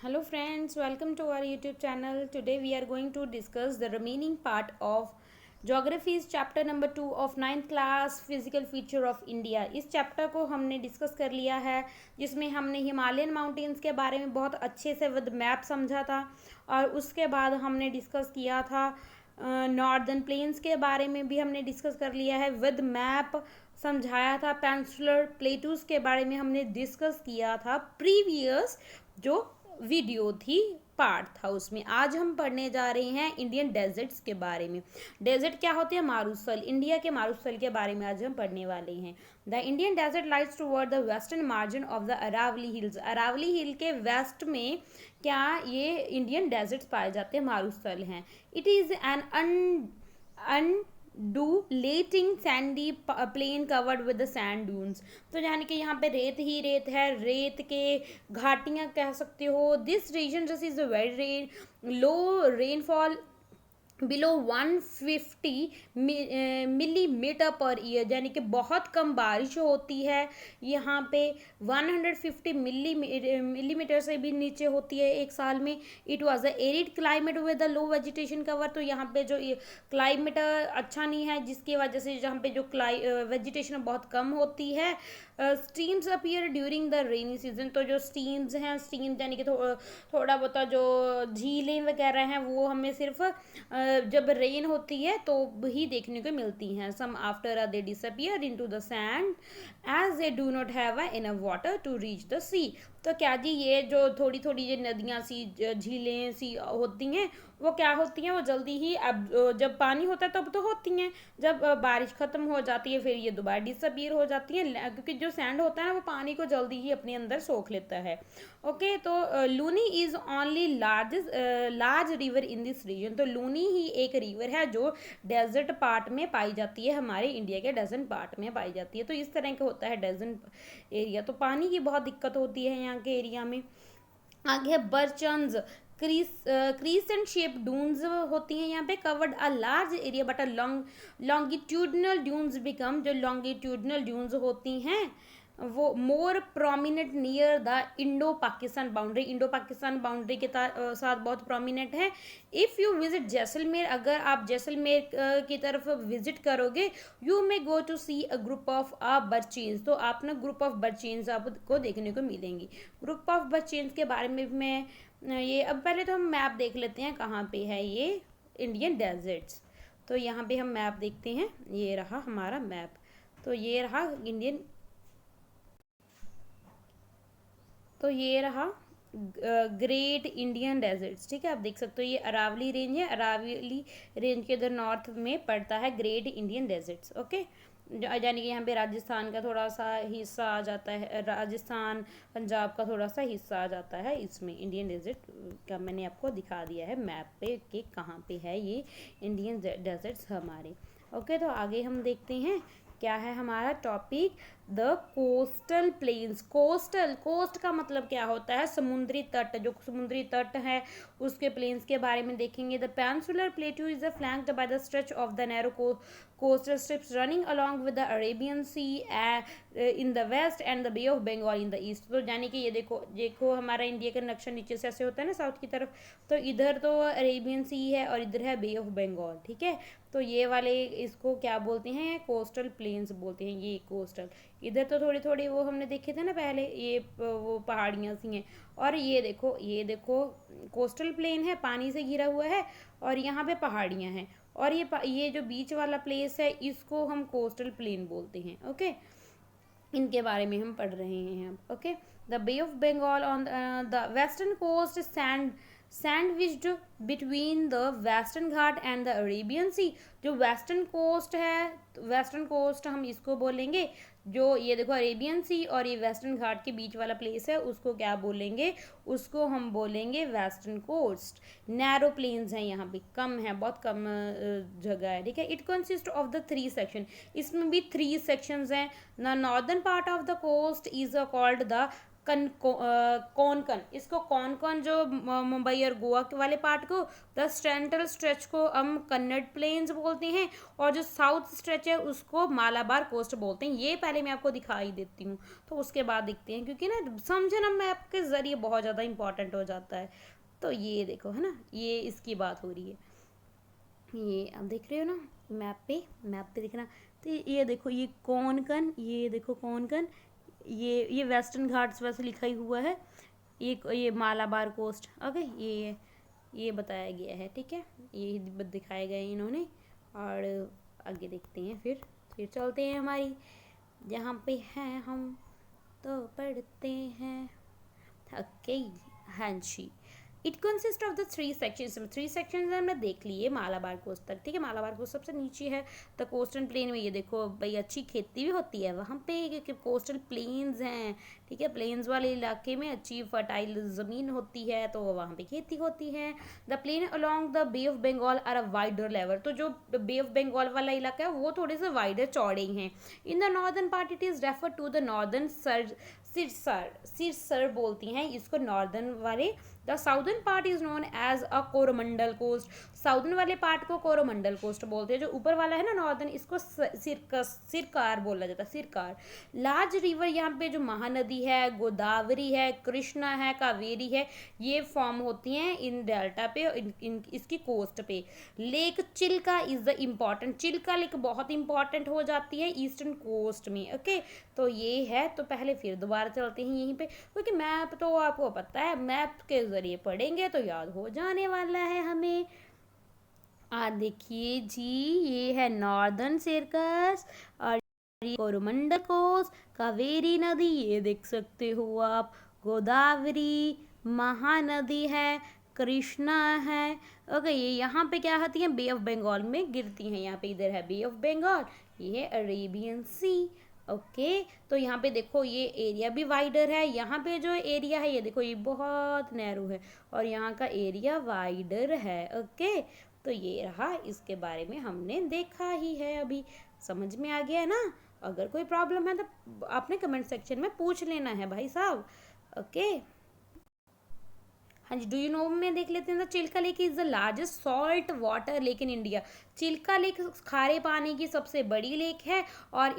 Hello friends, welcome to our YouTube channel. Today we are going to discuss the remaining part of Geography's chapter number 2 of ninth class Physical Feature of India. इस chapter को हमने discuss कर लिया है, जिसमें हमने Himalayan mountains के बारे में बहुत अच्छे से विद मैप समझा था और उसके बाद हमने डिस्कस किया था नॉर्दर्न प्लेन्स के बारे में भी हमने डिस्कस कर लिया है विद मैप समझाया था। पेंसुलर प्लेटूज के बारे में हमने डिस्कस किया था प्रीवियस जो वीडियो थी पार्ट था उसमें। आज हम पढ़ने जा रहे हैं इंडियन डेजर्ट्स के बारे में। डेजर्ट क्या होते हैं? मारुस्थल। इंडिया के मारुस्थल के बारे में आज हम पढ़ने वाले हैं। The Indian desert lies toward the western margin of the Aravalli hills. Aravalli hill के वेस्ट में क्या ये इंडियन डेजर्ट्स पाए जाते हैं, मारुस्थल हैं। It is an undulating sandy plain covered with the sand dunes। तो यानी कि यहाँ पे रेत ही रेत है, रेत के घाटियाँ कह सकते हो। This region just is a very low rainfall below 150 millimetre per year, यानी कि बहुत कम बारिश होती है यहाँ पे। 150 मिलीमीटर से भी नीचे होती है एक साल में। It was a arid climate with the low vegetation cover. तो यहाँ पे जो क्लाइमेट अच्छा नहीं है, जिसकी वजह से जहाँ पे जो वेजिटेशन बहुत कम होती है। Streams appear during the rainy season. तो जो स्ट्रीम्स हैं, स्ट्रीम्स यानी कि थोड़ा बहुत जो झीलें वगैरह हैं, वो हमें सिर्फ जब रेन होती है तो ही देखने को मिलती हैं। Some after they disappear into the sand as they do not have enough water to reach the sea. तो क्या जी, ये जो थोड़ी थोड़ी ये नदियाँ सी झीलें सी होती हैं, वो क्या होती हैं, वो जल्दी ही अब जब पानी होता है तब तो होती हैं, जब बारिश ख़त्म हो जाती है फिर ये दोबारा डिसअपियर हो जाती हैं, क्योंकि जो सैंड होता है ना वो पानी को जल्दी ही अपने अंदर सोख लेता है। ओके, तो Luni is only large river in this region. तो लूनी ही एक रिवर है जो डेजर्ट पार्ट में पाई जाती है, हमारे इंडिया के डेजर्ट पार्ट में पाई जाती है। तो इस तरह का होता है डेजर्ट एरिया। तो पानी की बहुत दिक्कत होती है यहाँ के एरिया में। आगे है बर्चन्स। क्रीसेंट शेप डून्स होती हैं यहाँ पे। Covered a large area but a longitudinal dunes become. जो लॉन्गिट्यूडनल ड्यून्स होती हैं वो मोर prominent near the Indo Pakistan boundary. Indo Pakistan boundary के साथ बहुत प्रोमिनेंट है। इफ़ यू विजिट जैसलमेर, अगर आप जैसलमेर की तरफ विजिट करोगे, you may go to see a group of barchans. तो आप ना ग्रुप ऑफ बर्चेन्स आपको देखने को मिलेंगी। ग्रुप ऑफ बर्चेन्स के बारे में मैं ये अब पहले तो हम मैप देख लेते हैं कहाँ पे है ये इंडियन डेजर्ट्स। तो यहाँ पे हम मैप देखते हैं, ये रहा हमारा मैप। तो ये रहा इंडियन, तो ये रहा ग्रेट इंडियन डेजर्ट्स। ठीक है, आप देख सकते हो ये अरावली रेंज है। अरावली रेंज के इधर नॉर्थ में पड़ता है ग्रेट इंडियन डेजर्ट्स। ओके, यानी कि यहाँ पे राजस्थान का थोड़ा सा हिस्सा आ जाता है, राजस्थान पंजाब का थोड़ा सा हिस्सा आ जाता है इसमें। इंडियन डेजर्ट का मैंने आपको दिखा दिया है मैप पे कि कहाँ पे है ये इंडियन डेजर्ट्स हमारे। ओके, तो आगे हम देखते हैं क्या है हमारा topic, the coastal plains. Coastal, coast का मतलब क्या होता है? समुद्री तट। जो समुद्री तट है उसके प्लेन्स के बारे में देखेंगे। The peninsular plateau is flanked by the stretch of the narrow coastal strips running along with the Arabian sea in the west and the bay of Bengal in the east. तो यानी कि ये देखो देखो हमारा इंडिया का नक्शा नीचे से ऐसे होता है ना साउथ की तरफ, तो इधर तो अरेबियन सी है और इधर है बे ऑफ बंगाल। ठीक है, तो ये वाले इसको क्या बोलते हैं? कोस्टल प्लेन्स बोलते हैं, ये कोस्टल। इधर तो थोड़ी थोड़ी वो हमने देखे थे ना पहले, ये वो पहाड़ियाँ सी हैं। और ये देखो कोस्टल प्लेन है, पानी से घिरा हुआ है, और यहाँ पे पहाड़ियाँ हैं। और ये जो बीच वाला प्लेस है इसको हम कोस्टल प्लेन बोलते हैं। ओके, इनके बारे में हम पढ़ रहे हैं। Okay, the bay of Bengal on the western coast sandwiched between the western Ghat and the Arabian sea. जो वेस्टर्न कोस्ट है, वेस्टर्न कोस्ट हम इसको बोलेंगे। जो ये देखो अरेबियन सी और ये वेस्टर्न घाट के बीच वाला प्लेस है उसको क्या बोलेंगे? उसको हम बोलेंगे वेस्टर्न कोस्ट। नैरो प्लेन्स हैं यहाँ पे, कम है, बहुत कम जगह है। ठीक है, it consist of the 3 section. इसमें भी 3 सेक्शंस हैं। The northern part of the coast is called the Konkan, इसको कोंकण जो मुंबई और गोवा के वाले पार्ट को, द सेंट्रल स्ट्रेच को हम कन्नड़ प्लेन्स बोलते हैं, और जो साउथ स्ट्रेच है उसको मालाबार कोस्ट बोलते हैं। ये पहले मैं आपको दिखाई देती हूँ, तो उसके बाद दिखते हैं, क्योंकि ना समझना मैप के जरिए बहुत ज़्यादा इंपॉर्टेंट हो जाता है। तो ये देखो है ना, ये इसकी बात हो रही है, ये आप देख रहे हो ना मैप पे दिखना। तो ये देखो ये कोंकण, ये देखो कोंकण, ये वेस्टर्न घाट्स वैसे लिखा ही हुआ है, ये मालाबार कोस्ट। ओके, ये बताया गया है, ठीक है, ये दिखाए गए इन्होंने। और आगे देखते हैं, फिर चलते हैं हमारी जहाँ पे हैं हम, तो पढ़ते हैं। ओके, हाँ जी, it consist of the 3 sections. 3 sections हमने देख लिए मालाबार कोस्ट तक, ठीक है। मालाबार कोस्ट सबसे नीचे है, द कोस्टल प्लेन में ये देखो भाई अच्छी खेती भी होती है वहाँ पे, क्योंकि कोस्टल प्लेन्स हैं, ठीक है। प्लेन्स वाले इलाके में अच्छी फर्टाइल ज़मीन होती है, तो वहाँ पे खेती होती है। The plain along the bay of Bengal are a wider level, तो जो बे ऑफ बंगाल वाला इलाका है वो थोड़े से वाइडर चौड़े हैं। In the northern part it is refer to the northern Circars बोलती हैं इसको नॉर्दर्न वाले। The southern part is known as a Coromandel coast, southern वाले पार्ट को कोरोमंडल कोस्ट बोलते हैं। जो ऊपर वाला है ना नॉर्दर्न, इसको सिरकार बोला जाता है, सिरकार। लार्ज रिवर यहाँ पे जो महानदी है, गोदावरी है, कृष्णा है, कावेरी है, ये फॉर्म होती हैं इन डेल्टा पे, इसकी कोस्ट पे। Lake Chilka is the important, Chilka lake बहुत इंपॉर्टेंट हो जाती है ईस्टर्न कोस्ट में। ओके, तो ये है। तो पहले फिर दोबारा चलते हैं यहीं पे, क्योंकि मैप तो आपको पता है, मैप के जरिए पढ़ेंगे तो याद हो जाने वाला है हमें। देखिए जी, ये है नॉर्दर्न सर्कस, और कोरोमंडल कोस्ट, कावेरी नदी ये देख सकते हो आप, गोदावरी, महानदी है, कृष्णा है। ओके, ये यहाँ पे क्या होती है, बे ऑफ बंगाल में गिरती हैं। यहाँ पे इधर है बे ऑफ बंगाल, ये है अरेबियन सी। ओके, तो यहाँ पे देखो ये एरिया भी वाइडर है, यहाँ पे जो एरिया है ये देखो ये बहुत नैरो है, और यहाँ का एरिया वाइडर है। ओके, तो ये रहा, इसके बारे में हमने देखा ही है, अभी समझ में आ गया है ना। अगर कोई प्रॉब्लम है तो आपने कमेंट सेक्शन में पूछ लेना है भाई साहब। ओके, हाँ जी, डू यू नो में देख लेते हैं। The Chilka lake is the largest salt water lake in India, Chilka lake खारे पानी की सबसे बड़ी लेक है, और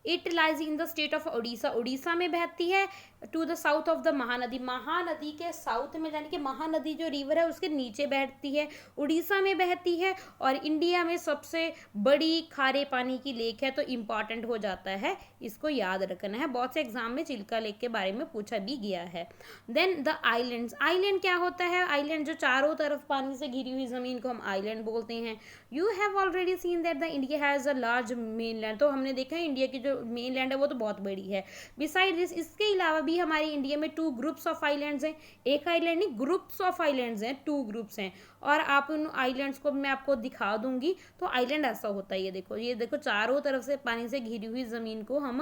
it lies in the state of Orissa, Orissa में बहती है। To the south of the Mahanadi, Mahanadi के साउथ में, यानी कि महानदी जो रिवर है उसके नीचे बहती है, उड़ीसा में बहती है, और इंडिया में सबसे बड़ी खारे पानी की लेक है, तो इम्पॉर्टेंट हो जाता है, इसको याद रखना है। बहुत से एग्जाम में चिल्का लेक के बारे में पूछा भी गया है। देन द आइलैंड्स, आइलैंड क्या होता है, आइलैंड जो चारों तरफ पानी से घिरी हुई जमीन को हम आइलैंड बोलते हैं। You have already seen that the India has a large main land, तो हमने देखा है इंडिया की जो मेन लैंड है वो तो बहुत बड़ी है। बिसाइड दिस, इसके अलावा भी हमारे इंडिया में 2 ग्रुप्स ऑफ आइलैंड्स हैं, एक आइलैंड नहीं ग्रुप्स ऑफ आइलैंड्स हैं, 2 ग्रुप्स हैं, और आप उन आइलैंड्स को मैं आपको दिखा दूंगी। तो आइलैंड ऐसा होता है, ये देखो चारों तरफ से पानी से घिरी हुई जमीन को हम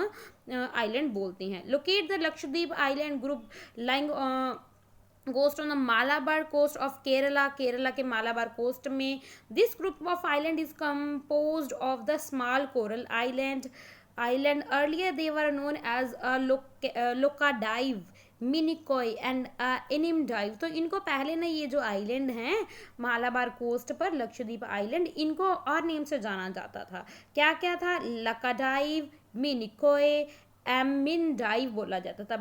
आइलैंड बोलते हैं। Locate the Lakshadweep island group lying coast on the Malabar coast of Kerala, Kerala के मालाबार कोस्ट में। This group of island is composed of the small coral island, earlier they were known as Laccadive, Minicoy and Amindivi. तो इनको पहले ना ये जो आइलैंड हैं मालाबार कोस्ट पर, लक्षद्वीप आइलैंड, इनको और नेम से जाना जाता था। क्या क्या था, लकाडाइव, मिनिकॉय, एमिन डाइव बोला जाता था।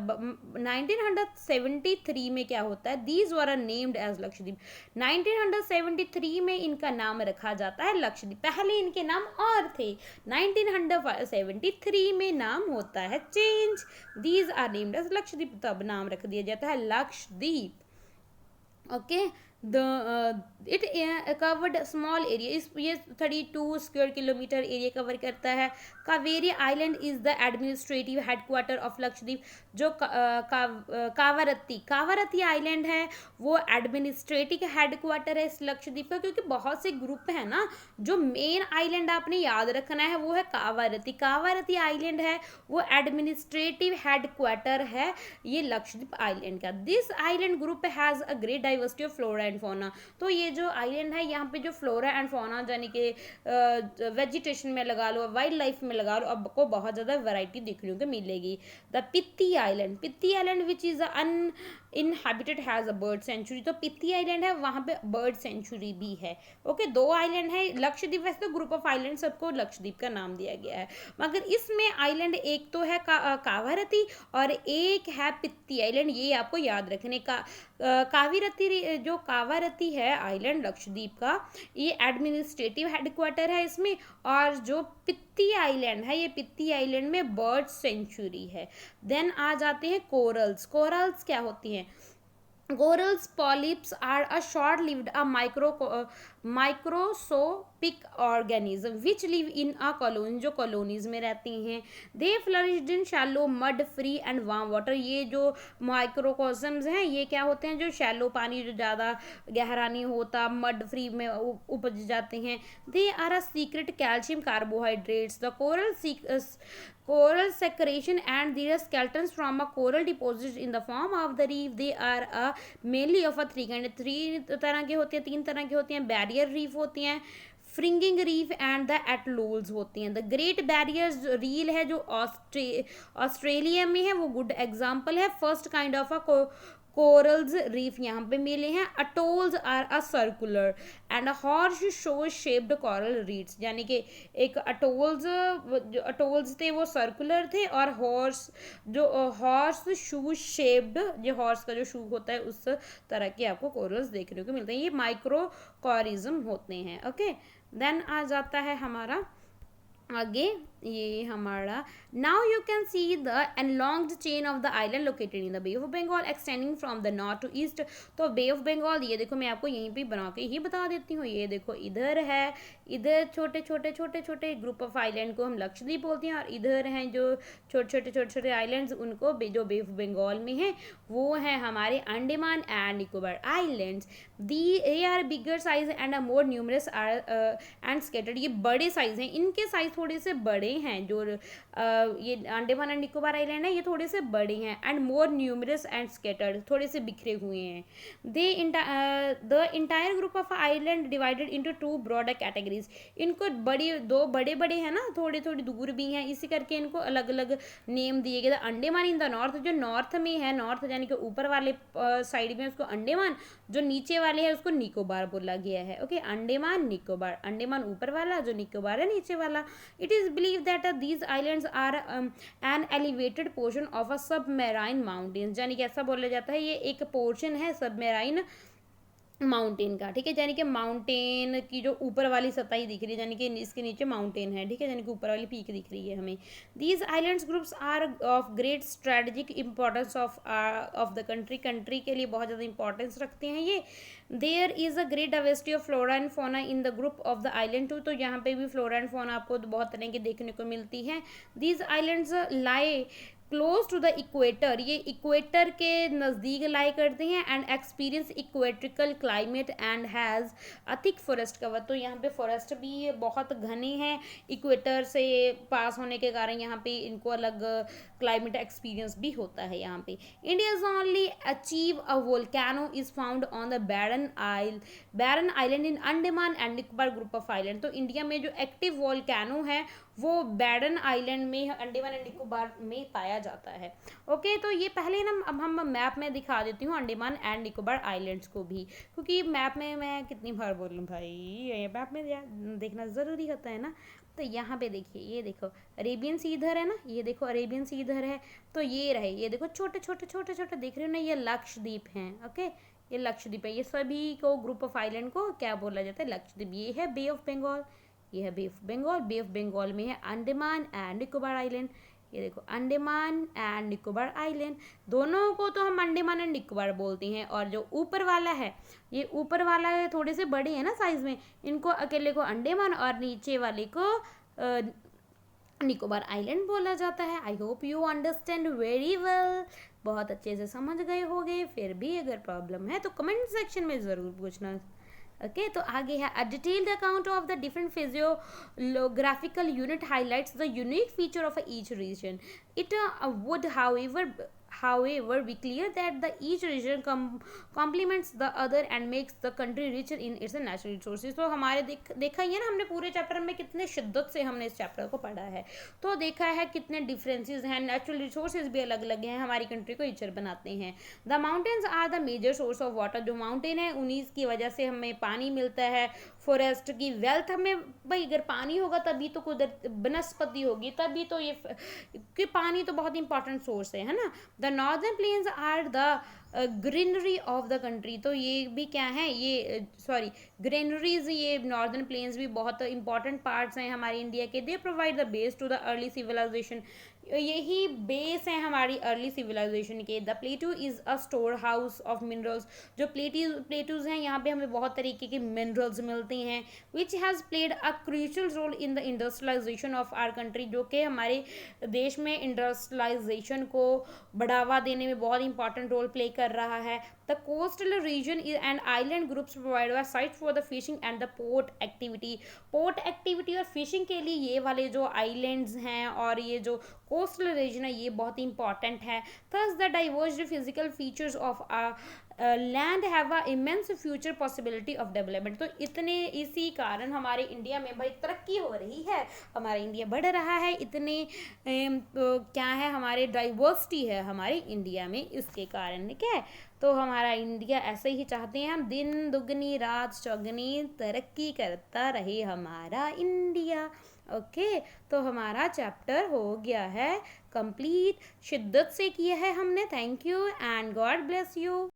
1973 में क्या होता है, these were named as Lakshadweep, 1973 में इनका नाम रखा जाता है लक्षद्वीप। पहले इनके नाम और थे, 1973 में नाम होता है change, these are named as Lakshadweep, तब नाम रख दिया जाता है Lakshadweep. Okay, it covered small area, इस ये 32 स्क्वायर किलोमीटर एरिया कवर करता है। Kaveri island is the administrative headquarter of Lakshadweep, जो कावारत्ती आइलैंड है वो एडमिनिस्ट्रेटिव हेडक्वार्टर है इस लक्षद्वीप का, क्योंकि बहुत से ग्रुप है ना, जो मेन आइलैंड आपने याद रखना है वो है कावारत्ती आइलैंड है, वो एडमिनिस्ट्रेटिव हेडक्वार्टर है ये लक्षद्वीप आइलैंड का। This island group has a great diversity of flora and fauna. तो ये जो आइलैंड है यहाँ पे जो फ्लोरा एंड फौना यानी कि वेजिटेशन में लगा लो, वाइल्ड लाइफ में लगा लो, आपको बहुत ज़्यादा वैरायटी देखने को मिलेगी। The Pitti island which is uninhabited has a bird sanctuary. तो पित्ती आइलैंड है, वहाँ पे बर्ड सेंचुरी भी है। ओके, दो आइलैंड है। लक्षद्वीप वैसे तो ग्रुप ऑफ आइलैंड सबको लक्षद्वीप का नाम दिया गया है, मगर इसमें आइलैंड एक तो है कावारती और एक है पित्ती आइलैंड, ये आपको याद रखने का। जो कावारती है आइलैंड लक्षद्वीप का, ये एडमिनिस्ट्रेटिव हेडक्वार्टर है इसमें। और जो पित्ती आइलैंड है, ये पित्ती आइलैंड में बर्ड सेंचुरी है। देन आ जाते हैं कोरल्स। कोरल्स क्या होती हैं? Corals polyps are a short-lived microscopic organism which live in a colony, जो colonies में रहती हैं। They flourished in shallow mud free and warm water। ये जो microcosms हैं ये क्या होते हैं? जो शैलो पानी, जो ज़्यादा गहरा नहीं होता, मड फ्री में उपज जाते हैं। They are a secret calcium carbohydrates। The coral secretion and their skeletons from a coral deposits in the form of the reef। They are a mainly of a three kind। तीन तरह के होते हैं। Barrier reef होती हैं, fringing reef and the एटलूल्स होती हैं। The great barriers reel है जो ऑस्ट्रेलिया में है, वो गुड एग्जाम्पल है। First kind of a corals reef यहाँ पे मिले हैं। Atolls are a circular and a horse shoe shaped coral reeds. यानी कि एक अटोल्स थे वो सर्कुलर थे, और हॉर्स शू शेप्ड, जो हॉर्स का जो शू होता है उस तरह के आपको कोरल्स देखने को मिलते हैं। ये माइक्रोकोरिज्म होते हैं। ओके, देन आ जाता है हमारा आगे, ये हमारा now you can see the elongated chain of the island located in the bay of Bengal extending from the north to east. तो बे ऑफ बंगाल, ये देखो मैं आपको यहीं पे बना के ही बता देती हूँ। ये देखो इधर है, इधर छोटे छोटे ग्रुप ऑफ आइलैंड को हम लक्षद्वीप बोलते हैं, और इधर हैं जो छोटे छोटे आइलैंड्स, उनको जो बे ऑफ बंगाल में है वो है हमारे Andaman and Nicobar islands. They are bigger size and are more numerous and scattered. ये बड़े साइज हैं, इनके साइज थोड़े से बड़े हैं। जो ये अंडमान एंड निकोबार आइलैंड है ये थोड़े से बड़े हैं, and more numerous and scattered, थोड़े से बिखरे हुए हैं। The entire group of island divided into two broader categories. इनको दो बड़े हैं ना, थोड़े दूर भी हैं, इसी करके इनको अलग अलग नेम दिए गए। अंडमान इन द नॉर्थ, जो नॉर्थ में है, नॉर्थ यानी कि ऊपर वाले साइड में उसको अंडमान, जो नीचे वाले है उसको निकोबार बोला गया है। ओके, अंडमान निकोबार, अंडमान ऊपर वाला, जो निकोबार है नीचे वाला। It is believe that these islands are an elevated portion of a submarine mountains। यानी कि ऐसा बोला जाता है ये एक पोर्शन है सबमेराइन माउंटेन का। ठीक है, यानी कि माउंटेन की जो ऊपर वाली सतह दिख रही है, यानी कि इसके नीचे माउंटेन है। ठीक है, यानी कि ऊपर वाली पीक दिख रही है हमें। These islands groups are of great strategic importance of the country के लिए बहुत ज़्यादा इंपॉर्टेंस रखते हैं ये। There is a great diversity of flora and fauna in the group of the island too. तो यहाँ पे भी फ्लोरा एंड फौना आपको बहुत तरह के देखने को मिलती है। These islands lie close to the equator, ये इक्वेटर के नज़दीक लाई करते हैं। And experience equatorial climate and has a thick forest cover. तो यहाँ पे फॉरेस्ट भी बहुत घने हैं, इक्वेटर से पास होने के कारण यहाँ पे इनको अलग क्लाइमेट एक्सपीरियंस भी होता है यहाँ पे। इंडियाज ओनली अचीव a volcano is found on the Barren Island in Andaman and Nicobar group of island. तो इंडिया में जो एक्टिव वोल्केनो है वो बैरन आइलैंड में, अंडमान एंड निकोबार में पाया जाता है। ओके, तो ये पहले ना अब हम मैप में दिखा देती हूँ अंडमान एंड निकोबार आइलैंड्स को भी, क्योंकि मैप में मैं कितनी बार बोलूँ भाई, ये मैप में देखना ज़रूरी होता है ना। तो यहाँ पे देखिए, ये देखो अरेबियन सी इधर है ना, ये देखो अरेबियन सी इधर है, तो ये रहे, ये देखो छोटे छोटे देख रहे हो ना, ये लक्षद्वीप हैं। ओके, ये लक्षद्वीप है। ये सभी को ग्रुप ऑफ आइलैंड को क्या बोला जाता है? लक्षद्वीप। ये है बे ऑफ बंगाल, ये है bay of Bengal. Bay of Bengal में है अंडमान एंड निकोबार आइलैंड। ये देखो अंडमान एंड निकोबार आइलैंड, दोनों को तो हम अंडमान एंड निकोबार बोलते हैं। और जो ऊपर वाला है, ये ऊपर वाला है, थोड़े से बड़े हैं ना साइज में, इनको अकेले को अंडमान और नीचे वाले को निकोबार आइलैंड बोला जाता है। I hope you understand very well, बहुत अच्छे से समझ गए होंगे। फिर भी अगर प्रॉब्लम है तो कमेंट सेक्शन में ज़रूर पूछना। ओके, तो आगे है a detailed account of the different physiographical unit highlights the unique feature of each reason. It would however however we clear that the each region complements the other and makes the country richer in its natural resources. तो हमारे देखा ही है ना, हमने पूरे chapter में कितने शिद्दत से हमने इस चैप्टर को पढ़ा है, तो देखा है कितने डिफरेंसेस हैं, नेचुरल रिसोर्सेज भी अलग अलग हैं, हमारी कंट्री को रिचर बनाते हैं. The mountains are the major source of water. जो माउंटेन है उन्हीं की वजह से हमें पानी मिलता है. फॉरेस्ट की वेल्थ हमें, भाई अगर पानी होगा तभी तो कुदरत वनस्पति होगी, तभी तो ये कि पानी तो बहुत इंपॉर्टेंट सोर्स है ना. The northern plains are the greenery of the country. तो ये भी क्या है, ये सॉरी ग्रीनरीज, ये नॉर्दर्न प्लेन्स भी बहुत इंपॉर्टेंट पार्ट्स हैं हमारे इंडिया के. They provide the base to the early civilisation. यही बेस है हमारी अर्ली सिविलाइजेशन के. The plateau is a store house of minerals. जो प्लेटूज हैं यहाँ पे हमें बहुत तरीके के मिनरल्स मिलते हैं. Which has played a crucial role in the industrialisation of our country. जो कि हमारे देश में इंडस्ट्रियलाइजेशन को बढ़ावा देने में बहुत इंपॉर्टेंट रोल प्ले कर रहा है. The coastal region and island groups provide a site for the fishing and the port activity. Port activity और फिशिंग के लिए ये वाले जो आइलैंड्स हैं और ये जो कोस्टल रीजन है ये बहुत इंपॉर्टेंट है. Thus the divorced physical features of land have a immense future possibility of development. तो इतने इसी कारण हमारे इंडिया में भाई तरक्की हो रही है, हमारा इंडिया बढ़ रहा है. इतने क्या है, हमारे डाइवर्सिटी है हमारे इंडिया में, इसके कारण क्या है. तो हमारा इंडिया ऐसे ही चाहते हैं हम, दिन दुगनी रात चौगनी तरक्की करता रहे हमारा इंडिया. ओके तो हमारा चैप्टर हो गया है कंप्लीट. शिद्दत से किया है हमने. Thank you and God bless you.